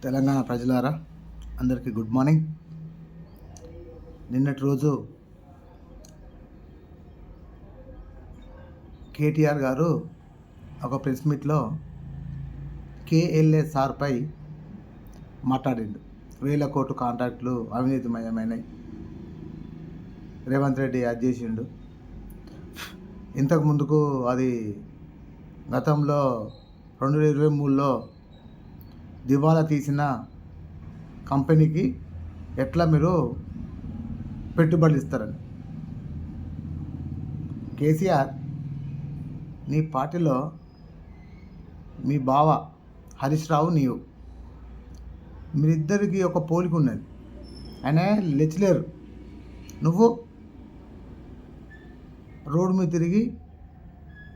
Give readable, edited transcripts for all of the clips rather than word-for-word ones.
తెలంగాణ ప్రజలారా, అందరికీ good morning. నిన్నటి రోజు కేటీఆర్ గారు ఒక ప్రెస్ మీట్లో కేఎల్ఏ సార్పై మాట్లాడిండు. 1000 కోట్లు కాంట్రాక్టులు అవినీతిమయమైనవి, రేవంత్ రెడ్డి అది చేసిండు. ఇంతకు ముందుకు అది గతంలో 2023లో దివాలా తీసిన కంపెనీకి ఎట్లా మీరు పెట్టుబడులు ఇస్తారని. కేసీఆర్, నీ పార్టీలో మీ బావ హరీష్ రావు, నీవు మీరిద్దరికి ఒక పోలిక ఉన్నది. ఆయన లెచ్చలేరు, నువ్వు రోడ్డు మీద తిరిగి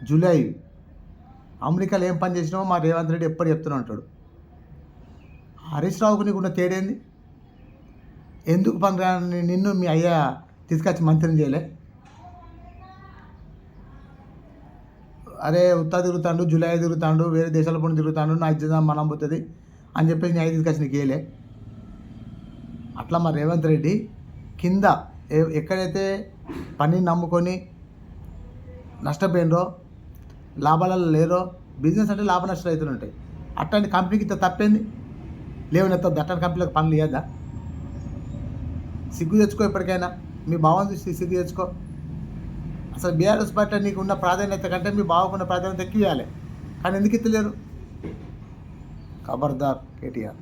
జూలై అమెరికాలో ఏం పని చేసినావో మా రేవంత్ రెడ్డి ఎప్పుడు చెప్తూనే ఉంటాడు. హరీష్ రావుకు నీకున్న తేడేంది? ఎందుకు పని నిన్ను మీ అయ్యా తీసుకొచ్చి మంత్రిని చేయలే? అరే ఉత్తా తిరుగుతాడు, జూలై తిరుగుతాడు, వేరే దేశాల పని తిరుగుతాడు, నా ఇచ్చేదా మనం పోతుంది అని చెప్పేసి నీ అయ్యి తీసుకొచ్చి నీకు వేయలే. అట్లా మా రేవంత్ రెడ్డి కింద ఎక్కడైతే పని నమ్ముకొని నష్టపోయినరో, లాభాలలో లేరో, బిజినెస్ అంటే లాభ నష్టాలు అవుతూనే ఉంటాయి. అట్లాంటి కంపెనీకి ఇంత తప్పేంది? లేవనెత్త అట్లాంటి కంపెనీలకు పనులు ఇవ్వద్దా? సిగ్గు తెచ్చుకో, ఎప్పటికైనా మీ భావం చూసి సిగ్గు తెచ్చుకో. అసలు బీఆర్ఎస్ పార్టీ నీకు ఉన్న ప్రాధాన్యత కంటే మీ బావకున్న ప్రాధాన్యత ఎక్కువ ఇవ్వాలి, కానీ ఎందుకు ఇస్తలేరు? ఖబర్దార్ కేటీఆర్.